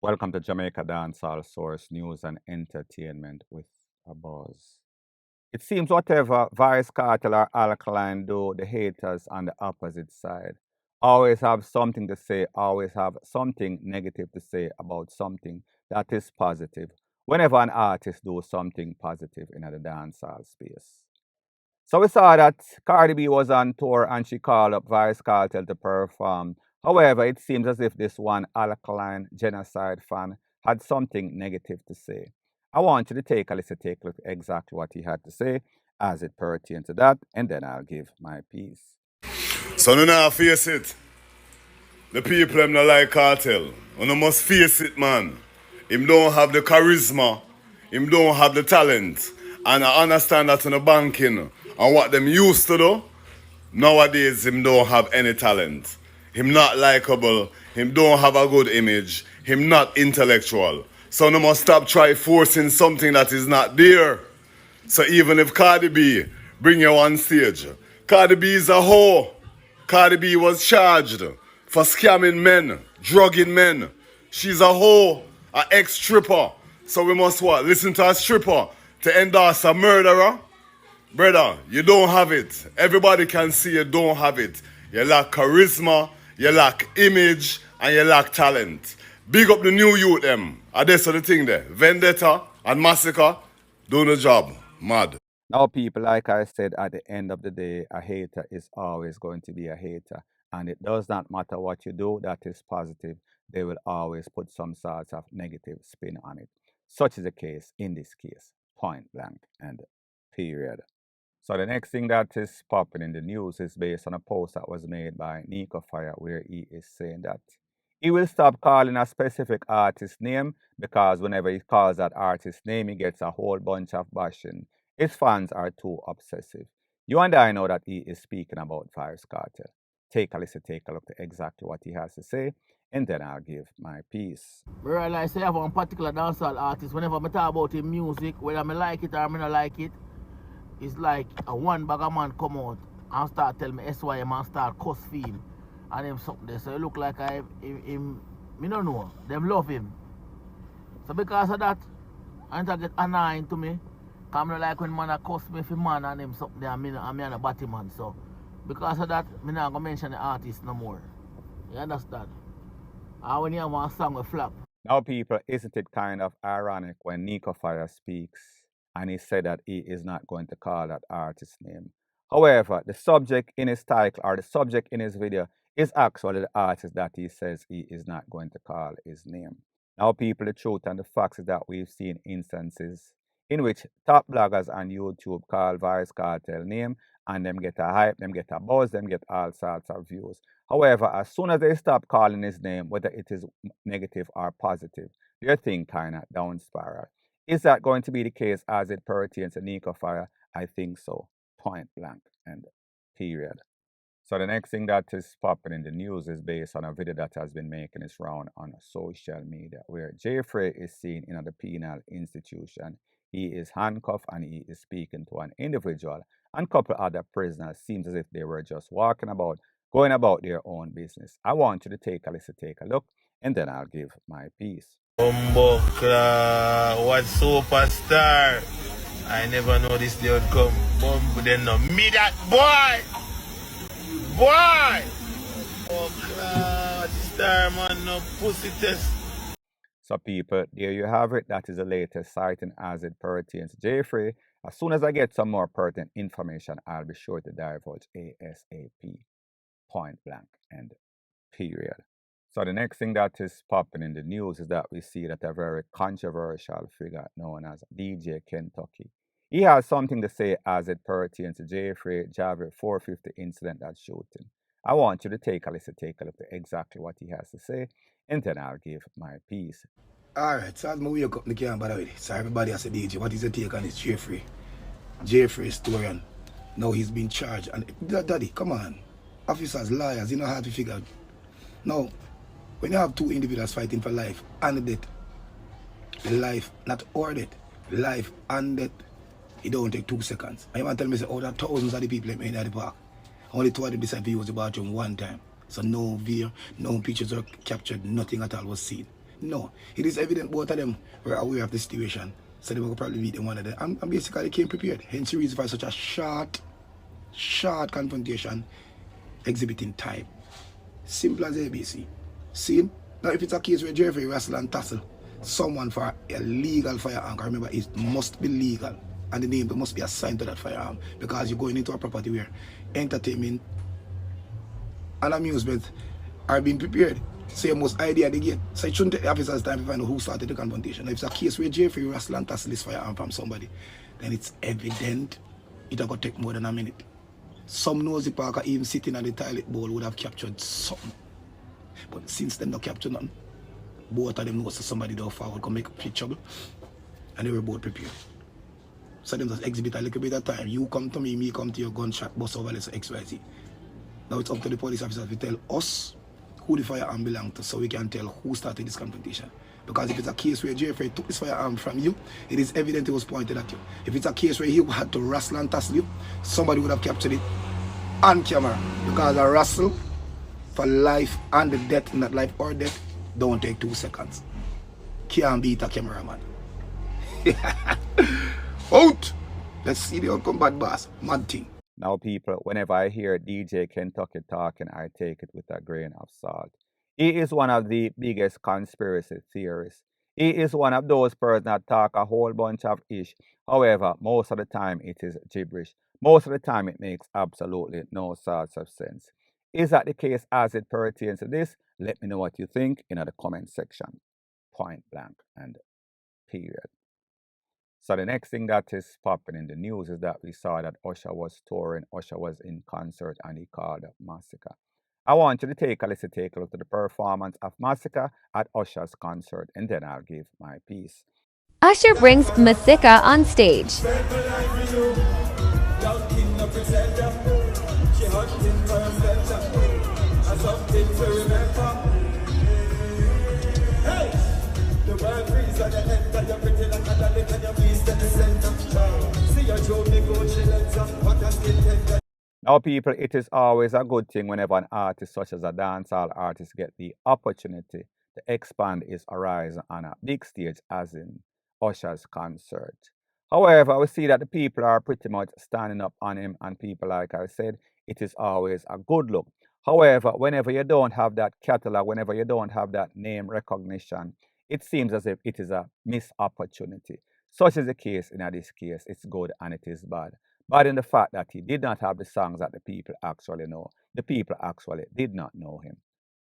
Welcome to Jamaica Dancehall Source News and Entertainment with a buzz. It seems whatever Vice Cartel or Alkaline do, the haters on the opposite side always have something to say, always have something negative to say about something that is positive. Whenever an artist do something positive in the dancehall space. So we saw that Cardi B was on tour and she called up Vice Cartel to perform. However, it seems as if this one alkaline genocide fan had something negative to say. I want you to take a listen, take a look at exactly what he had to say as it pertains to that, and then I'll give my piece. So no now face it. The people them not like cartel. You must face it, man. Him don't have the charisma. Him don't have the talent. And I understand that in the banking and what them used to do. Nowadays him don't have any talent. Him not likable. Him don't have a good image. Him not intellectual. So no must stop try forcing something that is not there. So even if Cardi B bring you on stage, Cardi B is a hoe. Cardi B was charged for scamming men, drugging men. She's a hoe, an ex-stripper. So we must what? Listen to a stripper to endorse a murderer? Brother, you don't have it. Everybody can see you don't have it. You lack charisma, you lack image, and you lack talent. Big up the new youth them. And that's the thing there. Vendetta and Masicka doing the job. Mad. Now, people, like I said, at the end of the day, a hater is always going to be a hater. And it does not matter what you do that is positive, they will always put some sort of negative spin on it. Such is the case in this case, point blank and period. So the next thing that is popping in the news is based on a post that was made by Niko Fire where he is saying that he will stop calling a specific artist name because whenever he calls that artist name, he gets a whole bunch of bashing. His fans are too obsessive. You and I know that he is speaking about Vybz Kartel. Take a listen, take a look at exactly what he has to say, and then I'll give my piece. I realize I have one particular dancehall artist, whenever I talk about his music, whether I like it or I not like it, it's like a one bag of man come out and start tell me SYM and start cuss for him and him something there. So it look like me don't know, them love him. So because of that, I get annoying to me. Cause I don't like when man a cuss me for man and him something there and me and a batty man. So because of that, I'm not gonna mention the artist no more. You understand? And when you have one song with flap. Now, people, isn't it kind of ironic when Niko Fire speaks and he said that he is not going to call that artist's name? However, the subject in his title or the subject in his video is actually the artist that he says he is not going to call his name. Now, people, the truth and the facts is that we've seen instances in which top bloggers on YouTube call Vybz Kartel name and them get a hype, them get a buzz, them get all sorts of views. However, as soon as they stop calling his name, whether it is negative or positive, their thing kind of down spiral. Is that going to be the case as it pertains to Niko Fire? I think so. Point blank and period. So the next thing that is popping in the news is based on a video that has been making its round on social media, where Jefri is seen in the penal institution. He is handcuffed and he is speaking to an individual, and a couple other prisoners. Seems as if they were just walking about, going about their own business. I want you to take a listen, take a look, and then I'll give my piece. What superstar? I never know this day would come. Bumbo, then no me that boy! Boy! Star man, no pussy test. So people, there you have it. That is the latest sighting as it pertains to Jefri. As soon as I get some more pertinent information, I'll be sure to divulge ASAP. Point blank and period. So the next thing that is popping in the news is that we see that a very controversial figure known as DJ Kentucky. He has something to say as it pertains to Jefri Javi 450 incident that shooting. I want you to take a listen, take a look at exactly what he has to say, and then I'll give my piece. Alright, so as I wake up, I can't bother with it. So everybody has a DJ. What is the take on this Jefri? Jefri historian. Now he's been charged. And daddy, come on. Officers, lawyers, you know how to figure out. Now, when you have two individuals fighting for life and death, life, not or death, life and death, it don't take 2 seconds. And you want to tell me, say, oh, there are thousands of the people in the park. Only 2 of them decide to use the bathroom one time. So no video, no pictures are captured, nothing at all was seen. No. It is evident both of them were aware of the situation. So they will probably beat them one of them. And basically they came prepared. Hence the reason for such a short confrontation exhibiting time. Simple as ABC. See? Now if it's a case where Jefri wrestle and tussle someone for a legal firearm, remember it must be legal. And the name must be assigned to that firearm. Because you're going into a property where entertainment and amusement are being prepared. So you must idea the gate. So it shouldn't take the officers time to find out who started the confrontation. If it's a case where Jefri wrestle and tussle this firearm from somebody, then it's evident it'll go take more than a minute. Some nosy parker even sitting at the toilet bowl would have captured something. But since them not captured nothing, both of them know so somebody down forward can make a bit trouble. And they were both prepared. So them just exhibit a little bit of time. You come to me come to your gunshot, bust over this XYZ. Now it's up to the police officers to tell us who the firearm belongs to so we can tell who started this confrontation. Because if it's a case where Jefri took this firearm from you, it is evident it was pointed at you. If it's a case where he had to wrestle and tussle you, somebody would have captured it on camera. Because a wrestle for life and the death, not life or death, don't take 2 seconds. Can't beat a cameraman. Out! Let's see the outcome, bad boss. Mad thing. Now, people, whenever I hear DJ Kentucky talking, I take it with a grain of salt. He is one of the biggest conspiracy theorists. He is one of those persons that talk a whole bunch of ish. However, most of the time it is gibberish. Most of the time it makes absolutely no sorts of sense. Is that the case as it pertains to this? Let me know what you think in the comment section. Point blank and period. So the next thing that is popping in the news is that we saw that Usher was touring, Usher was in concert, and he called Masicka. I want you to take a listen, take a look at the performance of Masicka at Usher's concert, and then I'll give my piece. Usher brings Masicka on stage. Now, people, it is always a good thing whenever an artist such as a dancehall artist get the opportunity to expand his horizon on a big stage, as in Usher's concert. However, we see that the people are pretty much standing up on him, and people, like I said, it is always a good look. However, whenever you don't have that catalog, whenever you don't have that name recognition, it seems as if it is a missed opportunity. Such is the case in this case. It's good and it is bad. But in the fact that he did not have the songs that the people actually know, the people actually did not know him.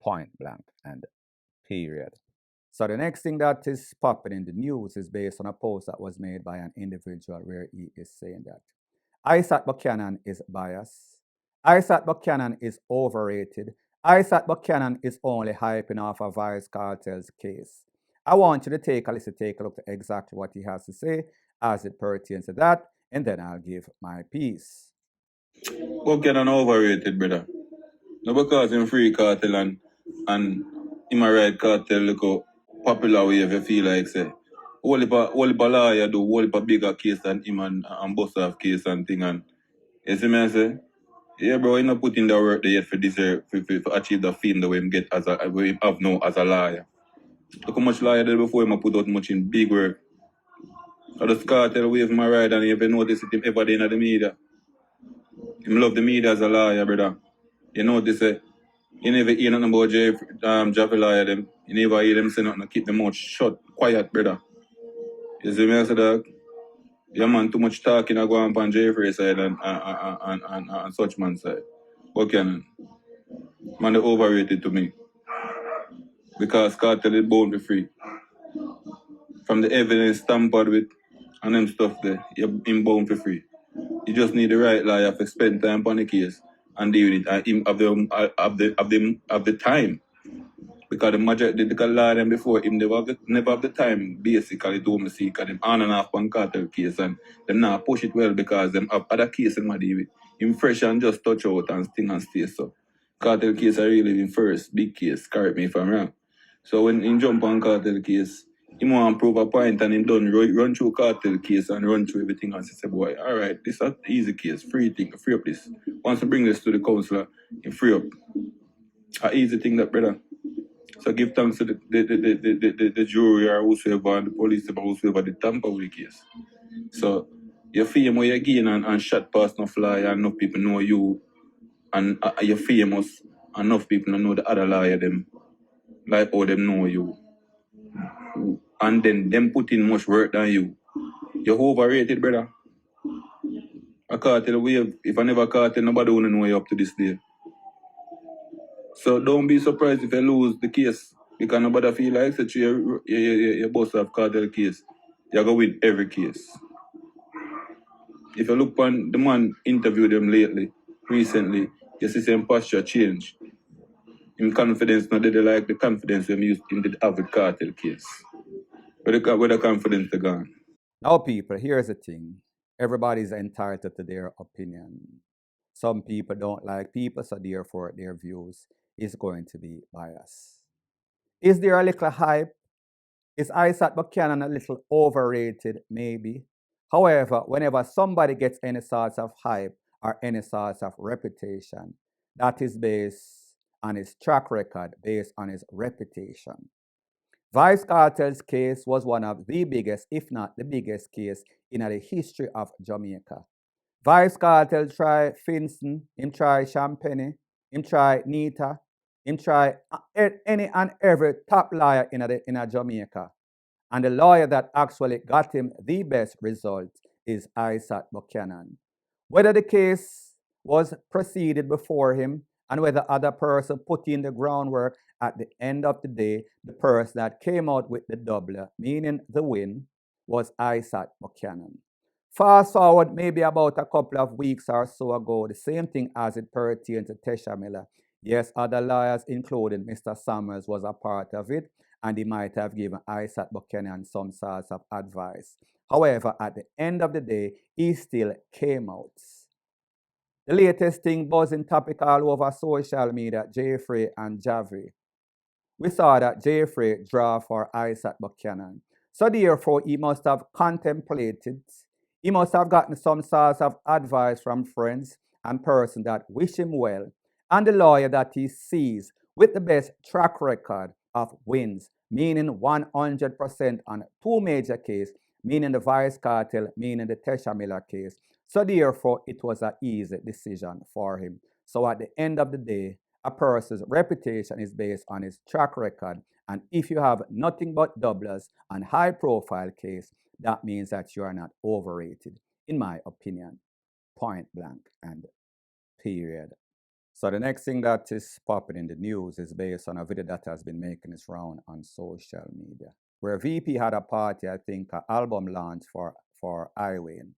Point blank and period. So the next thing that is popping in the news is based on a post that was made by an individual where he is saying that Isaac Buchanan is biased. Isaac Buchanan is overrated. Isaac Buchanan is only hyping off a VYBZ KARTEL's case. I want you to take a listen, take a look at exactly what he has to say as it pertains to that, and then I'll give my piece. Buchanan overrated, brother. No, because him free cartel and him a ride cartel look how popular we ever feel like say. Whole heap lawyer do whole heap bigger case than him and bust off case and thing and you see me I say? Yeah bro, he not put in the work there yet for deserve for achieve the fame that we him get as a we have now as a lawyer. Look how much lawyer did before him put out much in big work. I just cartel wave my ride and you ever notice it him ever day in the media. Him love the media as a lawyer, brother. You know this you never hear nothing about Jefri lawyer them. You never hear them say nothing, keep them mouth shut, quiet, brother. You see me I say that your man too much talking I go on Jefri side and such man side. Buchanan. Man they overrated to me. Because cartel is bound to free. From the evidence tampered with and them stuff there, you're bound for free. You just need the right lawyer to spend time on the case and deal with it and him have the time. Because the majority the law them before him never have the time basically to Masicka them on and off on cartel case and them not push it well because them have other cases them deal with. Him fresh and just touch out and sting and stay so. Cartel case are really in first, big case, correct me if I'm wrong. So when he jump on cartel case, he want to prove a point and he done run through cartel case and run through everything and say, boy, all right, this is an easy case, free up this. Once you bring this to the councillor, you free up. An easy thing that, brother. So give thanks to the jury or whosoever and the police or whosoever the tamper with the case. So your fame where you gain and shot past no fly and enough people know you and you're famous, enough people know the other lawyer them like how them know you. And then them put in much work than you. You're overrated, brother. A cartel wave, if I never cartel, nobody wanna know you up to this day. So don't be surprised if you lose the case. Because nobody feel like that you're boss of cartel case. You're going to win every case. If you look on the man interviewed them recently, you see some posture change. In confidence, not they like the confidence when used in the average cartel case. Where the confidence they gone. Now, people, here's the thing. Everybody's entitled to their opinion. Some people don't like people, so therefore their views is going to be biased. Is there a little hype? Is Isaac Buchanan a little overrated? Maybe. However, whenever somebody gets any sort of hype or any sort of reputation, that is based on his track record, based on his reputation. VYBZ Kartel's case was one of the biggest, if not the biggest case in the history of Jamaica. VYBZ Kartel tried Finson, him try Champagne, him try Nita, him try any and every top lawyer in Jamaica. And the lawyer that actually got him the best result is Isaac Buchanan. Whether the case was proceeded before him and whether other person put in the groundwork, at the end of the day, the person that came out with the doubler, meaning the win, was Isaac Buchanan. Fast forward maybe about a couple of weeks or so ago, the same thing as it pertained to TEACHA Miller. Yes, other lawyers, including Mr. Summers, was a part of it, and he might have given Isaac Buchanan some sorts of advice. However, at the end of the day, he still came out. The latest thing buzzing topic all over social media, Jefri and Jefri. We saw that Jefri draw for Isaac Buchanan. So therefore, he must have contemplated, he must have gotten some sort of advice from friends and persons that wish him well, and the lawyer that he sees with the best track record of wins, meaning 100% on two major cases, meaning the VYBZ Kartel, meaning the TEACHA Miller case. So therefore, it was an easy decision for him. So at the end of the day, a person's reputation is based on his track record. And if you have nothing but doublers and high-profile case, that means that you are not overrated, in my opinion. Point blank and period. So the next thing that is popping in the news is based on a video that has been making its round on social media, where VP had a party, I think, an album launch for Iwayne.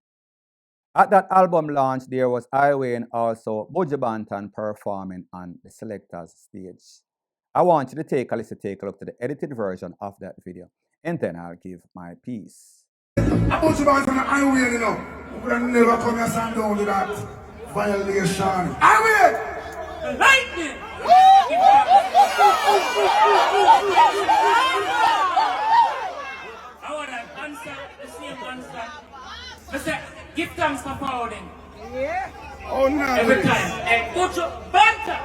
At that album launch, there was Iwayne also Buchanan performing on the Selector's stage. I want you to take a listen, take a look to the edited version of that video, and then I'll give my piece. Buchanan from Iwayne, you know, we never come here and down to that violation. Iwayne! Lightning! I want to answer the same answer. I said, give thanks for forwarding. Yeah. Oh, no. Every time. Hey, put your banter.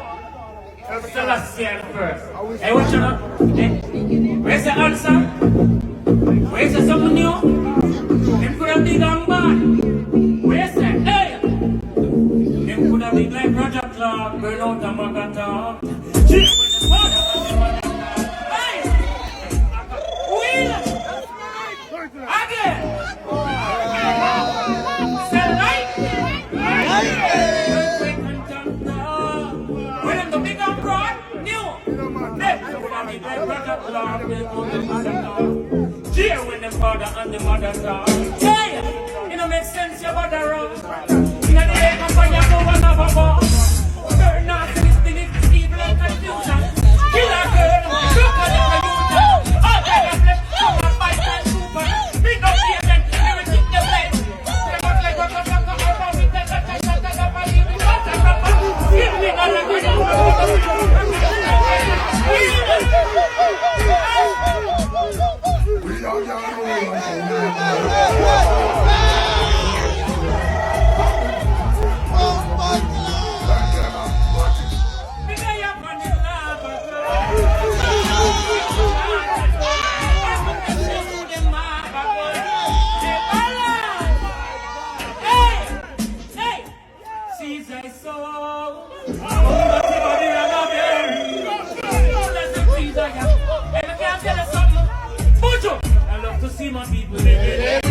That's the last year first. Hey, what you know? Where's the answer? Where's the something new? Them could have been gone bad. Where's the hey? Them could have been like Roger Clark, burn out a magata. Hey! Wheel! Again! Say lightning! When I'm the big and broad, new! Next, you wanna be like Roger Clark, burn out a magata. Cheer when the father and the mother talk. Hey! It don't make sense, your bother wrong. In the day, I'm going to go another bar. Burn out this thing, it's evil and confusion. Kill a girl, look at the youth. All kind of left, come and fight and super. Big up the event, everything they play. They got like a sucker, over with the sucker, believe it, give me the my people, they get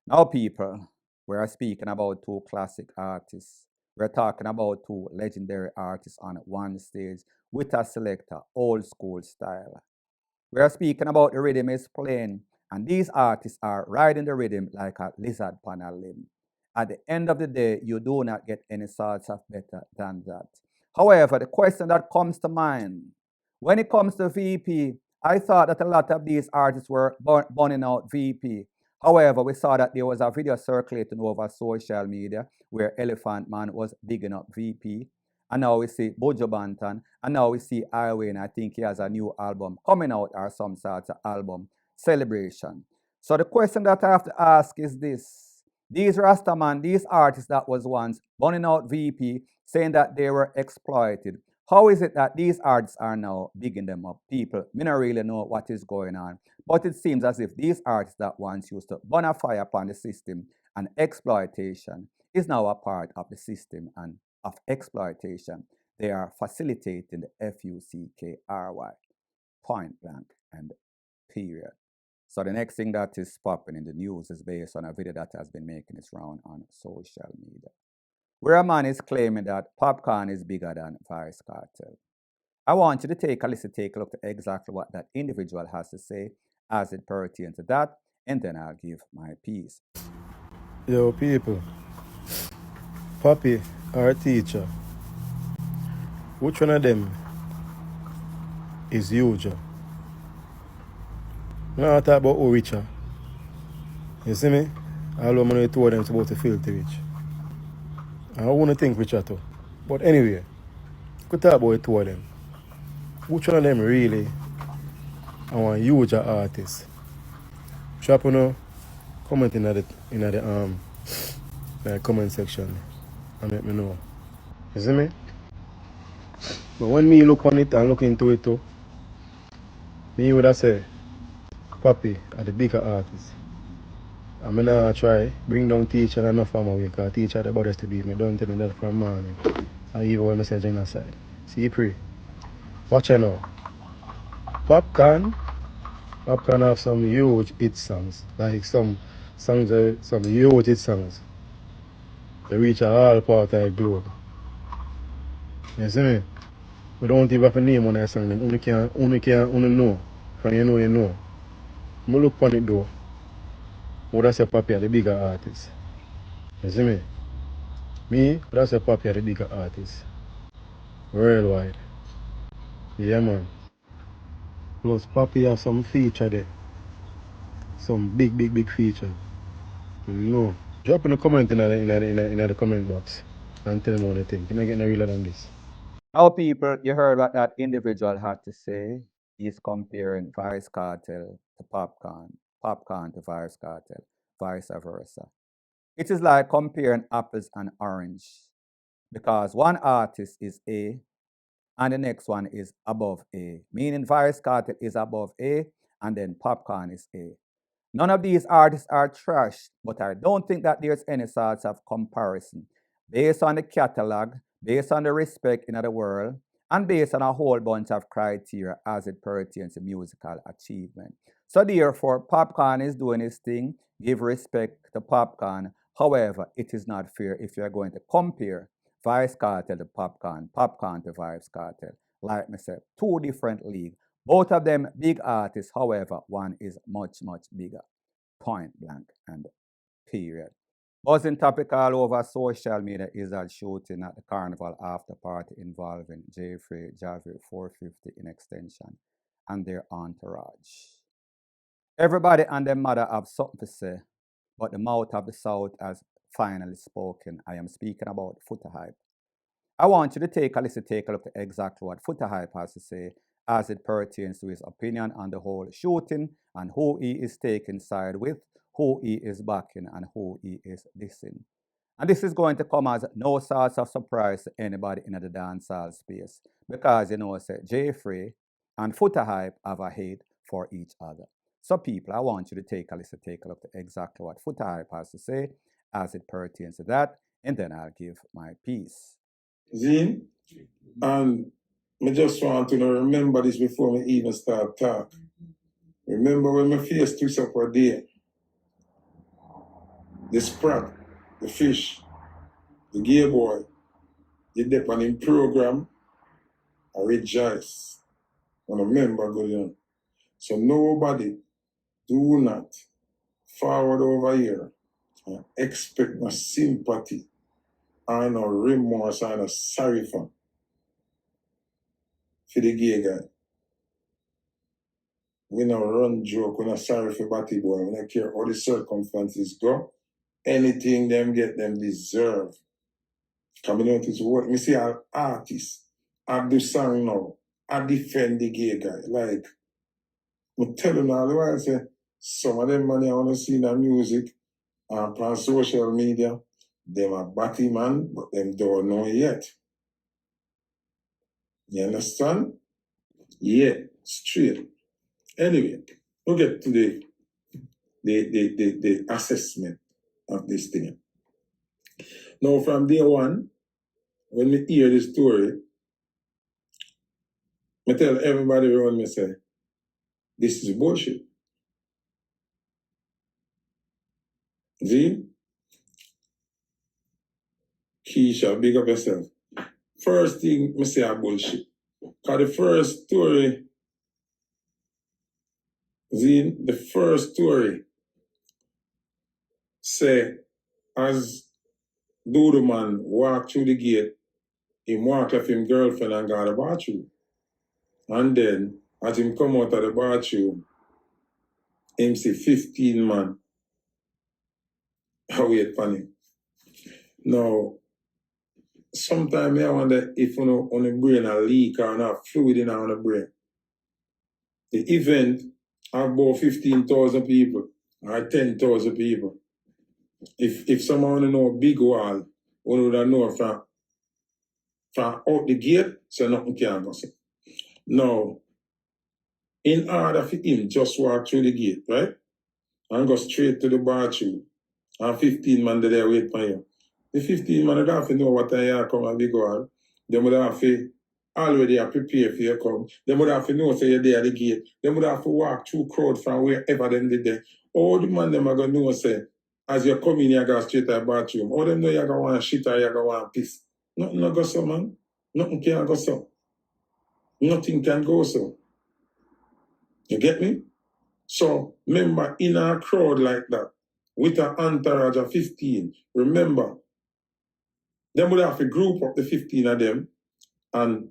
Now, people, we are speaking about two classic artists. We're talking about two legendary artists on one stage with a selector, old school style. We are speaking about the rhythm is playing, and these artists are riding the rhythm like a lizard on a limb. At the end of the day, you do not get any sorts of better than that. However, the question that comes to mind when it comes to VP, I thought that a lot of these artists were burning out VP. However, we saw that there was a video circulating over social media where Elephant Man was bigging up VP. And now we see Bojo Banton, and now we see Highway, and I think he has a new album coming out or some sort of album celebration. So the question that I have to ask is this. These Rastaman, these artists that was once burning out VP, saying that they were exploited, how is it that these artists are now bigging them up? People, me not really know what is going on. But it seems as if these artists that once used to burn a fire upon the system and exploitation is now a part of the system and of exploitation. They are facilitating the FUCKRY, point blank and period. So the next thing that is popping in the news is based on a video that has been making its round on social media, where a man is claiming that Popcaan is bigger than VYBZ KARTEL. I want you to take a listen, take a look at exactly what that individual has to say as it pertains to that, and then I'll give my piece. Yo, people, Papi or Teacher, which one of them is huge? When I talk about who richer, you see me? All of them two of them supposed to filthy rich. I don't want to think richer too. But anyway, we talk about the two of them. Which one of them really I want huge artist? Drop on comment in the comment section and let me know. You see me? But when me look on it and look into it too, me would have say Papi are the bigger artist. I'm gonna try bring down Teacher enough from away because Teacher the baddest to beat me. Don't tell me that from morning. I even when I say genocide. See pray. Watch it now. Popcaan have some huge hit songs. Like some songs some huge hit songs. They reach all part of the globe. You see me? We don't even have a name on that song, then only can know. From you know. I look on it though. Would I say Papi are the bigger artist? You see me? Me, would I say Papi are the bigger artist? Worldwide. Yeah man. Plus Papi have some feature there. Some big feature. You know. Drop in a comment in the comment box and tell me what you think. You're not getting realer than this. Now, people, you heard what that individual had to say. He's comparing VYBZ KARTEL to Popcaan, Popcaan to VYBZ KARTEL, vice versa. It is like comparing apples and oranges, because one artist is A and the next one is above A, meaning VYBZ KARTEL is above A and then Popcaan is A. None of these artists are trash, but I don't think that there's any sort of comparison based on the catalog, based on the respect in the world, and based on a whole bunch of criteria as it pertains to musical achievement. So therefore, Popcaan is doing his thing. Give respect to Popcaan. However, it is not fair if you're going to compare VYBZ KARTEL to Popcaan, Popcaan to VYBZ KARTEL. Like I said, two different leagues. Both of them big artists, however, one is much bigger. Point blank and period. Buzzing topic all over social media is that shooting at the Carnival after party involving Jefri, 450 in extension, and their entourage. Everybody and their mother have something to say, but the mouth of the South has finally spoken. I am speaking about Foota Hype. I want you to take a listen, take a look at exactly what Foota Hype has to say as it pertains to his opinion on the whole shooting and who he is taking side with, who he is backing, and who he is dissing. And this is going to come as no sort of surprise to anybody in the dancehall space. Because, you know, say, Jefri and Foota Hype have a hate for each other. So, people, I want you to take a listen, take a look at exactly what Foota Hype has to say as it pertains to that, and then I'll give my piece. Zine, and I just want to remember this before me even start talk. Remember when my face twist up a day, the sprat, the fish, the gay boy, the dep on him program, I rejoice. And remember good on. So nobody do not forward over here and expect no sympathy or no remorse or no sorry for the gay guy. We no run joke, we no sorry for batty boy, we don't care how the circumstances go. Anything them get, them deserve. Coming out is what me see an artist. I do song now. I defend the gay guy. Like, I'm telling all the while, say, some of them money I want to see in the music and on social media, them are batty man, but them don't know yet. You understand? Yeah, straight. Anyway, we'll get to the assessment of this thing. Now, from day one, when we hear the story, I tell everybody around me, say, this is bullshit. See? Keisha, big up yourself. First thing, I say a bullshit. Because the first story, see, the first story say, as Dodo man walked through the gate, he walked off him girlfriend and got a bathroom. And then, as him come out of the bathroom, him see 15 man. I wait for him. Now, sometimes I wonder if on the brain a leak or not fluid in on the brain. The event have about 15,000 people or 10,000 people. If someone want to know a big wall, one would know from out the gate, so nothing can go. Now, in order for him just walk through the gate, right? And go straight to the bathroom, and 15 man there wait for you. The 15 man would have to know what time come and big wall. They would have to already prepare for you come. They would have to know say you're there at the gate. They would have to walk through crowd from wherever them did there. All the man them are going to know say, as you come in, you go straight to the bathroom. All them know you go want shit or you go want piss. Nothing no go so, man. Nothing can go so. Nothing can go so. You get me? So, remember, in a crowd like that, with an entourage of 15, remember, they would have to group up the 15 of them and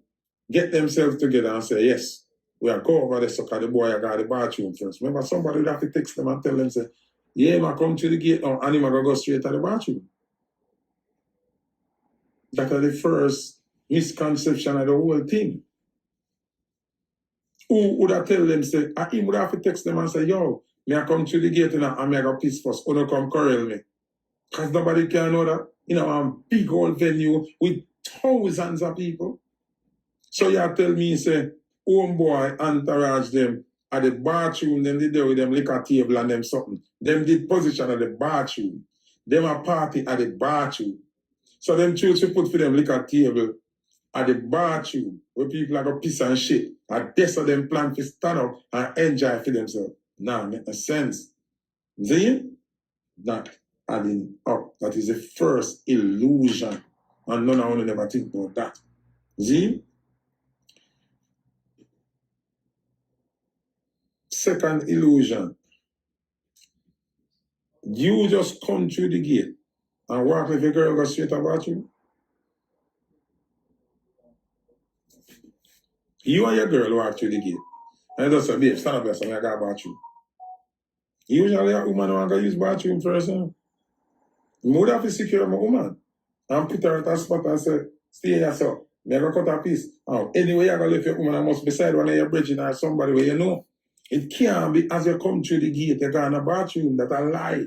get themselves together and say, yes, we are go over the sucker, the boy, I got the bathroom first. Remember, somebody would have to text them and tell them, say, yeah, I come to the gate now, and I'm going to go straight to the bathroom. That is the first misconception of the whole thing. Who would have tell them, say, he would have to text them and say, yo, may I come to the gate and I go piss first, or no come corral me. Because nobody can know that. You know, a big old venue with thousands of people. So you tell me, say, homeboy, entourage them at the bathroom, them did there with them liquor table and them something. Them did position at the bathroom. Them a party at the bathroom. So them choose to put for them liquor table at the bathroom where people are going to piss and shit. And that's how them plan to stand up and enjoy for themselves. Now, make no sense. See? That adding up. That is the first illusion. And none of you never think about that. See? Second illusion. You just come through the gate and walk with a girl go straight to the bathroom. You and your girl walk through the gate. And just say, babe, stand up there, so I got a bathroom. Usually a woman want to use bathroom first. You would have to secure my woman and put her at a spot and say, stay yourself. I'm going to cut a piece. Anyway, you're going to leave your woman, I must beside one of your bridging or somebody where you know. It can't be as you come through the gate, you go in a bathroom. That's a lie.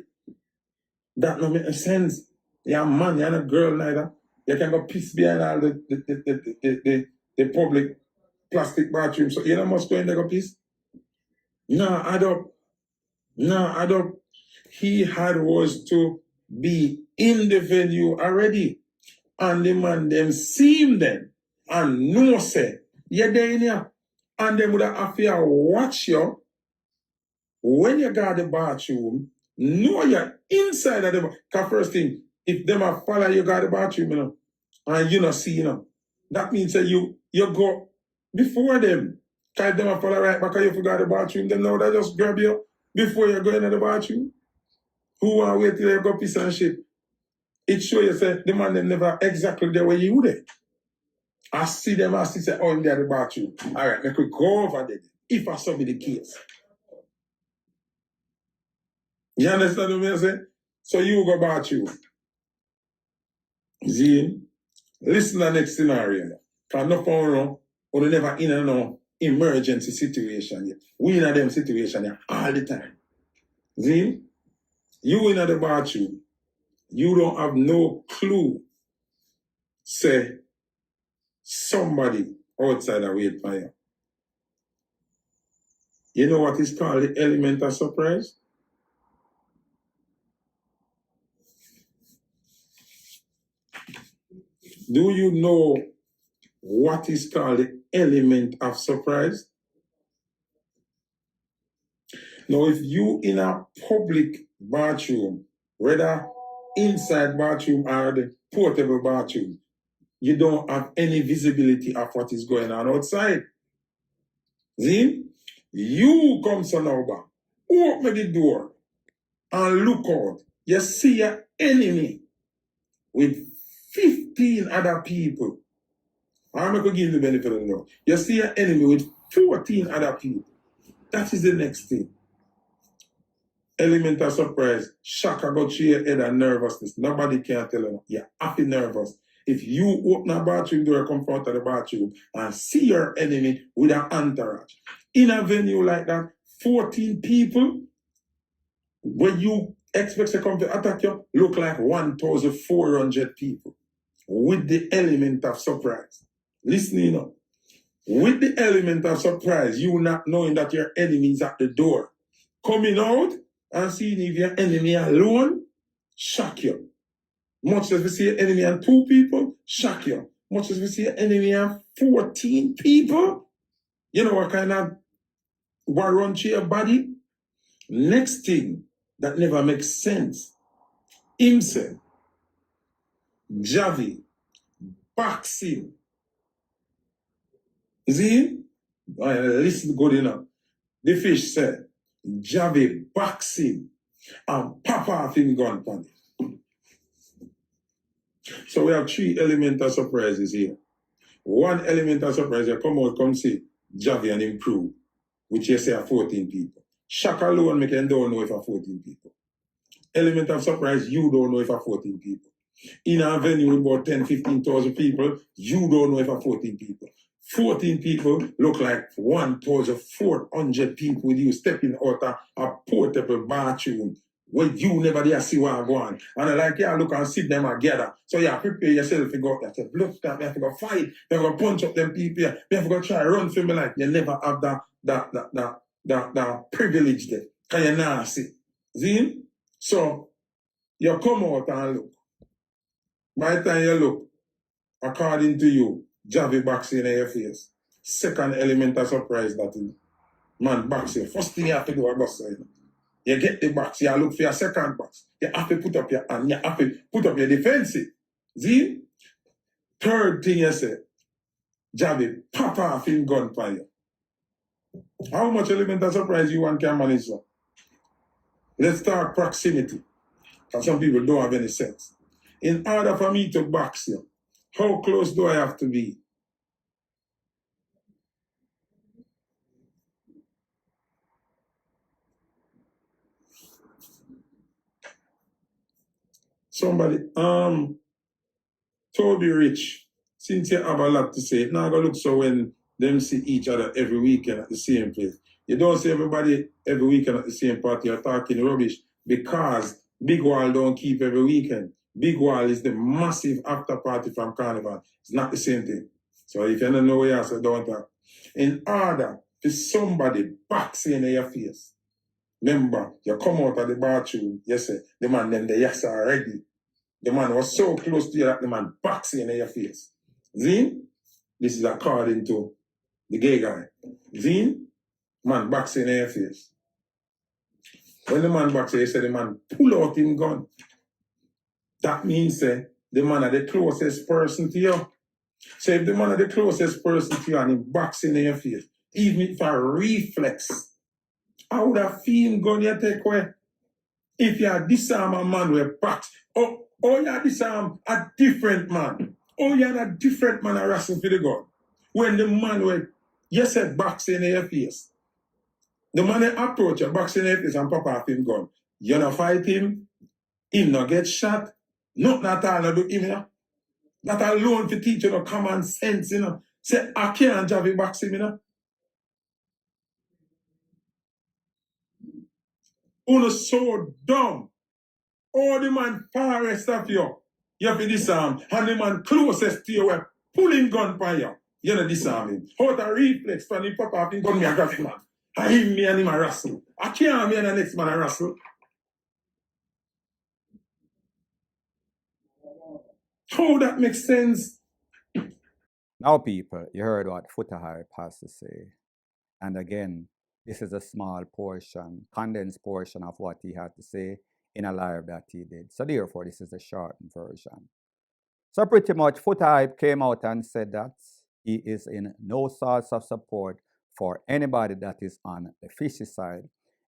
That don't make sense. You're a man, you're not a girl neither. You can go piss behind all the public plastic bathroom. So you know must go in there go piss? No, I don't. He had was to be in the venue already. And the man them see him then and know say, you're there in here. And they would have to watch you when you got the bathroom, know you're inside of them. Because first thing, if them are follow you got the bathroom, you know, and you not see, you know, that means that you go before them. Because if them are follow right back and you forgot the bathroom, then now they just grab you before you go into the bathroom. Who want to wait till you go piss and shit? It show you say the man them never exactly the way you there. I see them, I see say, oh, I'm there at the bathroom. All right, make we go over there. If I saw be the case. You understand what I'm saying? So you go bathroom. See? Listen to the next scenario. Because no phone, or never in a no emergency situation yet. We in a them situation here all the time. See? You in the bathroom. You don't have no clue. Say, somebody outside a wait for you. You know what is called the element of surprise? Do you know what is called the element of surprise? Now, if you in a public bathroom, whether inside bathroom or the portable bathroom, you don't have any visibility of what is going on outside. See? You come so now back, open the door and look out. You see your enemy with 15 other people. I'm going to give you the benefit of the doubt. You see your enemy with 14 other people. That is the next thing. Element of surprise, shock about your head and nervousness. Nobody can tell you. You're happy nervous. If you open a bathroom door, come out of the bathroom and see your enemy with an entourage. In a venue like that, 14 people, when you expect to come to attack you, look like 1,400 people with the element of surprise. Listening up. With the element of surprise, you not knowing that your enemy is at the door. Coming out and seeing if your enemy alone, shock you. Much as we see an enemy and 2 people, shock you. Much as we see an enemy and 14 people, you know what kind of war run to your body? Next thing that never makes sense. Himself, Javi, boxing. See? Listen good enough. The fish said, Javi boxing and pop off him gun upon it. So we have 3 elements of surprises here. One element of surprise, you come out, come see Javi and improve, which you say are 14 people. Shock alone make you don't know if are 14 people. Element of surprise, you don't know if are 14 people. In a venue with about 10, 15,000 people, you don't know if are 14 people. 14 people look like 1,400 people with you stepping out of a portable bathroom where you never dare see what I'm going. And I like, yeah, look and sit them together. So yeah, prepare yourself to go out there. Look, you have to go fight. You have to go punch up them people. You have to go try run for me like you never have that privilege there. Because you're nasty. See? So you come out and look. By the time you look, according to you, Javi boxing in your face. Second element of surprise that is, man boxing. First thing you have to do is box. You get the box, you look for your second box. You have to put up your hand, you have to put up your defensive. See? Third thing you say, Javi, pop off in gunfire. How much element of surprise you want can manage that? Let's talk proximity. Because some people don't have any sense. In order for me to box you, how close do I have to be? Somebody, Toby Rich, since you have a lot to say, now go look so when them see each other every weekend at the same place. You don't see everybody every weekend at the same party, you're talking rubbish because Big Wall don't keep every weekend. Big Wall is the massive after party from Carnival. It's not the same thing. So if you don't know where you say, don't talk. In order for somebody box in your face, remember, you come out of the bathroom, you say, the man them the yes already. The man was so close to you that the man boxing in your face. Zin, this is according to the gay guy. Zin, man boxing in your face. When the man boxing, he said the man pull out him gun. That means the man is the closest person to you. So if the man is the closest person to you and he boxing in your face, even if a reflex, how would a feel gun you take away? If you disarm a man with box, oh, you disarm a different man. Oh, you're a different man a wrestle for the gun. When the man with, you said boxing in your face. The man approach you, boxing in your face and pop off him gun. You not fight him not get shot. Nothing at all, no do him, you know. That alone to teach you no common sense, you know. Say, I can't have a boxing, you know. Uno so dumb. All the man farthest of you have to disarm. And the man closest to you, pulling gun by you. You know disarm him. Out a reflex from him pop off him gun me a grab him, man. I him me and him a wrestle. I can't me and the next man a wrestle. How that makes sense? Now, people, you heard what Foota Hype has to say. And again, this is a small portion, condensed portion of what he had to say in a live that he did. So therefore, this is a shortened version. So pretty much, Foota Hype came out and said that he is in no source of support for anybody that is on the fishy side.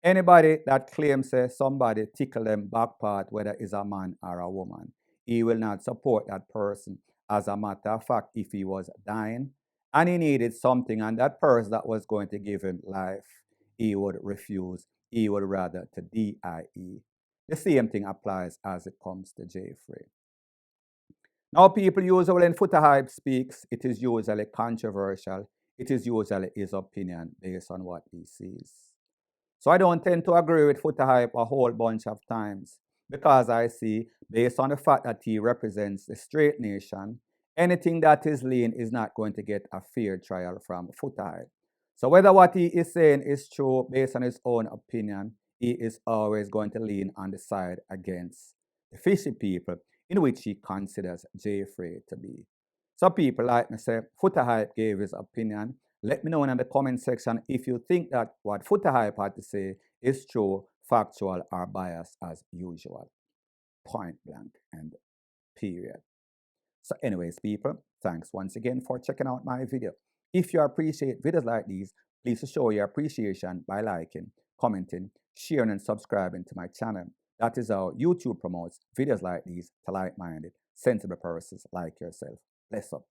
Anybody that claims somebody tickle them back part, whether it's a man or a woman, he will not support that person. As a matter of fact, if he was dying and he needed something and that person that was going to give him life, he would refuse. He would rather to DIE. The same thing applies as it comes to Jefri. Now, people usually when Foota Hype speaks, it is usually controversial. It is usually his opinion based on what he sees. So I don't tend to agree with Foota Hype a whole bunch of times because I see, based on the fact that he represents the straight nation, anything that is lean is not going to get a fair trial from Foota Hype. So whether what he is saying is true based on his own opinion, he is always going to lean on the side against the fishy people, in which he considers Jefri to be. So people like me say, Foota Hype gave his opinion. Let me know in the comment section if you think that what Foota Hype had to say is true, factual, or biased as usual. Point blank and period. So anyways, people, thanks once again for checking out my video. If you appreciate videos like these, please show your appreciation by liking, commenting, sharing, and subscribing to my channel. That is how YouTube promotes videos like these to like-minded, sensible persons like yourself. Bless up.